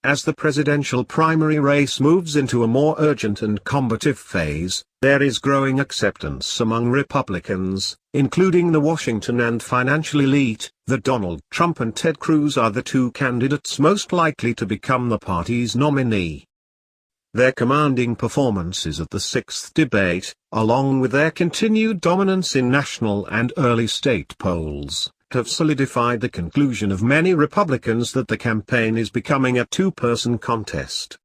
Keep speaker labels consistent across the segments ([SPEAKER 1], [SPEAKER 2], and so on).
[SPEAKER 1] As the presidential primary race moves into a more urgent and combative phase, there is growing acceptance among Republicans, including the Washington and financial elite, that Donald Trump and Ted Cruz are the two candidates most likely to become the party's nominee. Their commanding performances at the sixth debate, along with their continued dominance in national and early state polls, have solidified the conclusion of many Republicans that the campaign is becoming a two-person contest.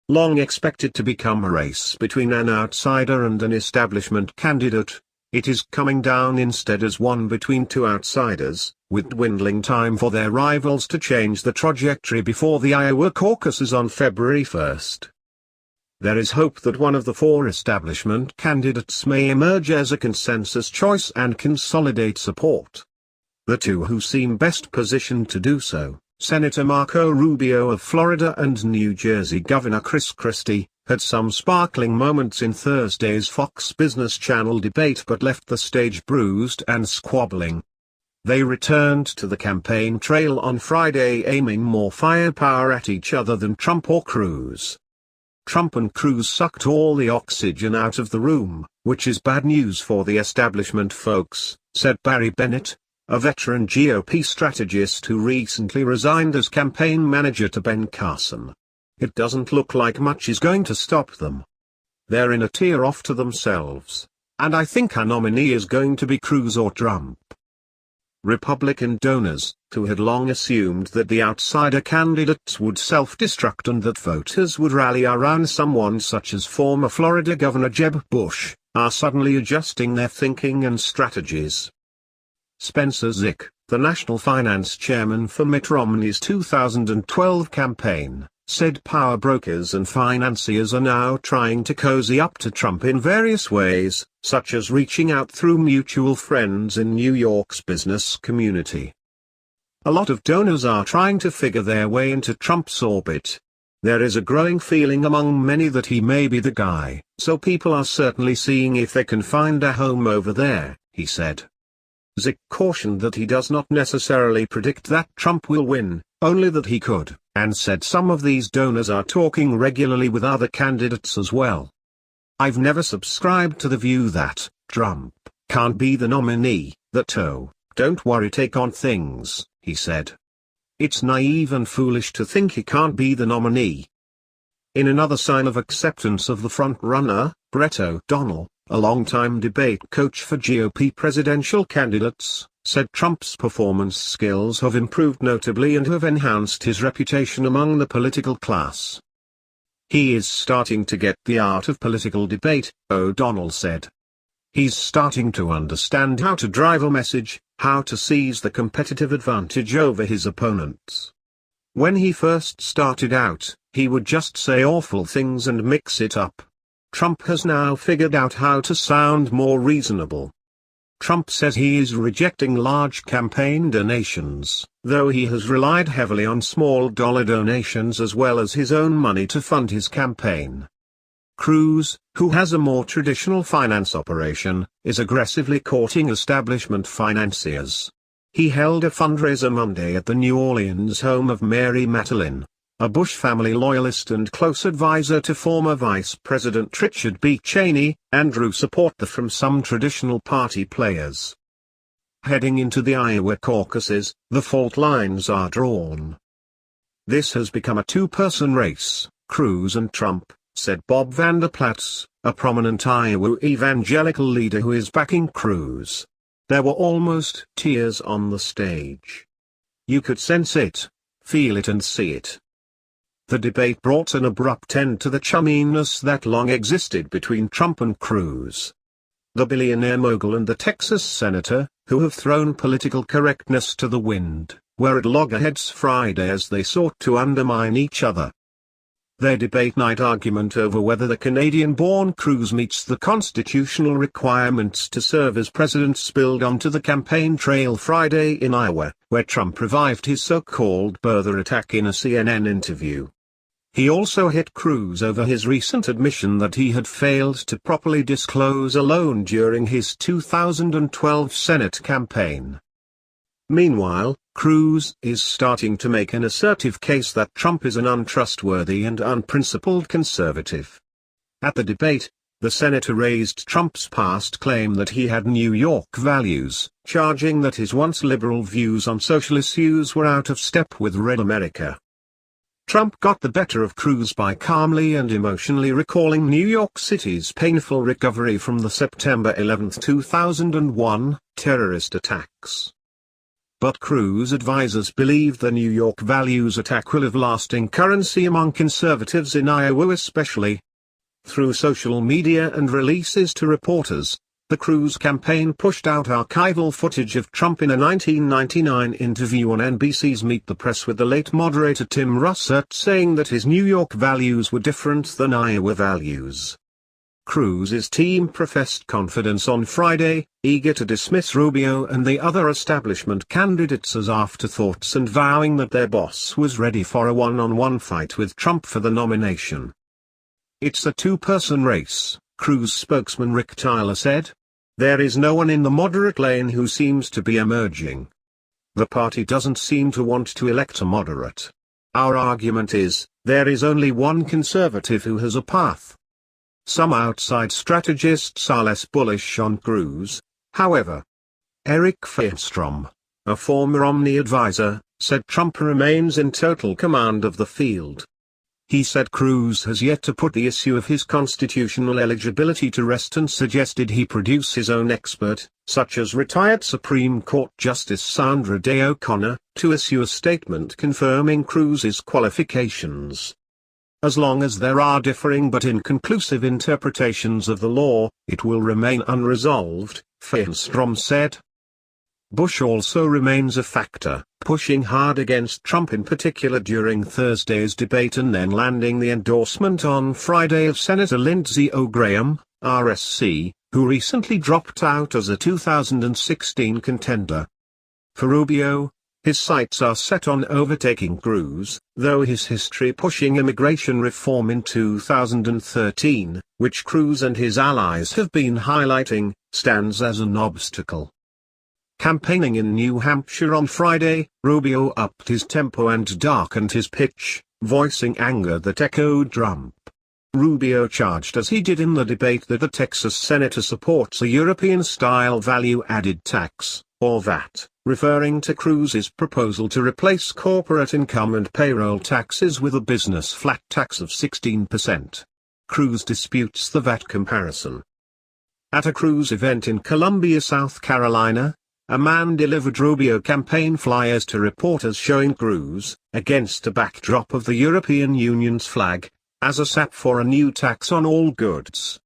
[SPEAKER 1] Long expected to become a race between an outsider and an establishment candidate, it is coming down instead as one between two outsiders, with dwindling time for their rivals to change the trajectory before the Iowa caucuses on February 1st. There is hope that one of the four establishment candidates may emerge as a consensus choice and consolidate support. The two who seem best positioned to do so, Senator Marco Rubio of Florida and New Jersey Governor Christie, had some sparkling moments in Thursday's Fox Business Channel debate but left the stage bruised and squabbling. They returned to the campaign trail on Friday aiming more firepower at each other than Trump or Cruz. Trump and Cruz sucked all the oxygen out of the room, which is bad news for the establishment folks, said Barry Bennett, a veteran GOP strategist who recently resigned as campaign manager to Ben Carson. It doesn't look like much is going to stop them. They're in a tier off to themselves, and I think our nominee is going to be Cruz or Trump. Republican donors, who had long assumed that the outsider candidates would self-destruct and that voters would rally around someone such as former Florida Governor Jeb Bush, are suddenly adjusting their thinking and strategies. Spencer Zick, the national finance chairman for Mitt Romney's 2012 campaign, said power brokers and financiers are now trying to cozy up to Trump in various ways, such as reaching out through mutual friends in New York's business community. A lot of donors are trying to figure their way into Trump's orbit. There is a growing feeling among many that he may be the guy, so people are certainly seeing if they can find a home over there, he said. Zick cautioned that he does not necessarily predict that Trump will win, only that he could, and said some of these donors are talking regularly with other candidates as well. I've never subscribed to the view that Trump can't be the nominee, that don't worry take on things, he said. It's naive and foolish to think he can't be the nominee. In another sign of acceptance of the front-runner, Brett O'Donnell, a longtime debate coach for GOP presidential candidates, said Trump's performance skills have improved notably and have enhanced his reputation among the political class. He is starting to get the art of political debate, O'Donnell said. He's starting to understand how to drive a message, how to seize the competitive advantage over his opponents. When he first started out, he would just say awful things and mix it up. Trump has now figured out how to sound more reasonable. Trump says he is rejecting large campaign donations, though he has relied heavily on small dollar donations as well as his own money to fund his campaign. Cruz, who has a more traditional finance operation, is aggressively courting establishment financiers. He held a fundraiser Monday at the New Orleans home of Mary Matalin, a Bush family loyalist and close advisor to former Vice President Richard B. Cheney, and drew support from some traditional party players. Heading into the Iowa caucuses, the fault lines are drawn. This has become a two-person race, Cruz and Trump, said Bob Vanderplatz, a prominent Iowa evangelical leader who is backing Cruz. There were almost tears on the stage. You could sense it, feel it and see it. The debate brought an abrupt end to the chumminess that long existed between Trump and Cruz. The billionaire mogul and the Texas senator, who have thrown political correctness to the wind, were at loggerheads Friday as they sought to undermine each other. Their debate night argument over whether the Canadian-born Cruz meets the constitutional requirements to serve as president spilled onto the campaign trail Friday in Iowa, where Trump revived his so-called birther attack in a CNN interview. He also hit Cruz over his recent admission that he had failed to properly disclose a loan during his 2012 Senate campaign. Meanwhile, Cruz is starting to make an assertive case that Trump is an untrustworthy and unprincipled conservative. At the debate, the senator raised Trump's past claim that he had New York values, charging that his once liberal views on social issues were out of step with red America. Trump got the better of Cruz by calmly and emotionally recalling New York City's painful recovery from the September 11, 2001, terrorist attacks. But Cruz advisors believe the New York values attack will have lasting currency among conservatives in Iowa especially. Through social media and releases to reporters, the Cruz campaign pushed out archival footage of Trump in a 1999 interview on NBC's Meet the Press with the late moderator Tim Russert saying that his New York values were different than Iowa values. Cruz's team professed confidence on Friday, eager to dismiss Rubio and the other establishment candidates as afterthoughts and vowing that their boss was ready for a one-on-one fight with Trump for the nomination. "It's a two-person race," Cruz spokesman Rick Tyler said. "There is no one in the moderate lane who seems to be emerging. The party doesn't seem to want to elect a moderate. Our argument is, there is only one conservative who has a path." Some outside strategists are less bullish on Cruz, however. Eric Feinstrom, a former Omni advisor, said Trump remains in total command of the field. He said Cruz has yet to put the issue of his constitutional eligibility to rest and suggested he produce his own expert, such as retired Supreme Court Justice Sandra Day O'Connor, to issue a statement confirming Cruz's qualifications. "As long as there are differing but inconclusive interpretations of the law, it will remain unresolved," Feinstrom said. Bush also remains a factor, pushing hard against Trump in particular during Thursday's debate and then landing the endorsement on Friday of Senator Lindsey Graham, RSC, who recently dropped out as a 2016 contender. For Rubio, his sights are set on overtaking Cruz, though his history pushing immigration reform in 2013, which Cruz and his allies have been highlighting, stands as an obstacle. Campaigning in New Hampshire on Friday, Rubio upped his tempo and darkened his pitch, voicing anger that echoed Trump. Rubio charged as he did in the debate that the Texas senator supports a European-style value-added tax, or VAT, referring to Cruz's proposal to replace corporate income and payroll taxes with a business flat tax of 16%. Cruz disputes the VAT comparison. At a Cruz event in Columbia, South Carolina, a man delivered Rubio campaign flyers to reporters showing Cruz, against a backdrop of the European Union's flag, as a sap for a new tax on all goods.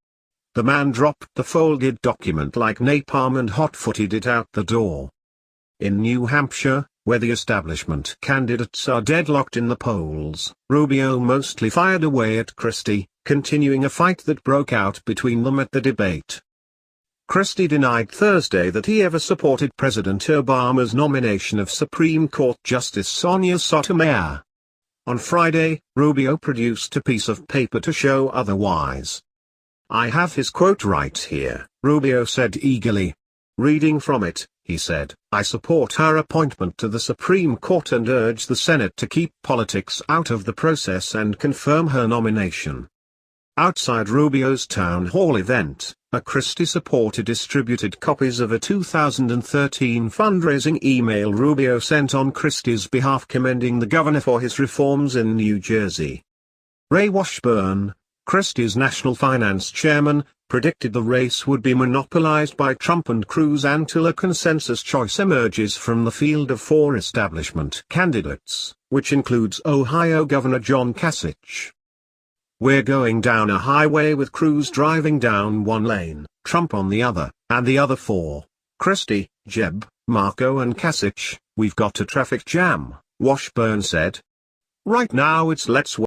[SPEAKER 1] The man dropped the folded document like napalm and hot-footed it out the door. In New Hampshire, where the establishment candidates are deadlocked in the polls, Rubio mostly fired away at Christie, continuing a fight that broke out between them at the debate. Christie denied Thursday that he ever supported President Obama's nomination of Supreme Court Justice Sonia Sotomayor. On Friday, Rubio produced a piece of paper to show otherwise. "I have his quote right here," Rubio said eagerly. Reading from it, he said, "I support her appointment to the Supreme Court and urge the Senate to keep politics out of the process and confirm her nomination." Outside Rubio's town hall event, a Christie supporter distributed copies of a 2013 fundraising email Rubio sent on Christie's behalf commending the governor for his reforms in New Jersey. Ray Washburn, Christie's national finance chairman, predicted the race would be monopolized by Trump and Cruz until a consensus choice emerges from the field of four establishment candidates, which includes Ohio Governor John Kasich. "We're going down a highway with Cruz driving down one lane, Trump on the other, and the other four, Christie, Jeb, Marco and Kasich. We've got a traffic jam," Washburn said. "Right now it's let's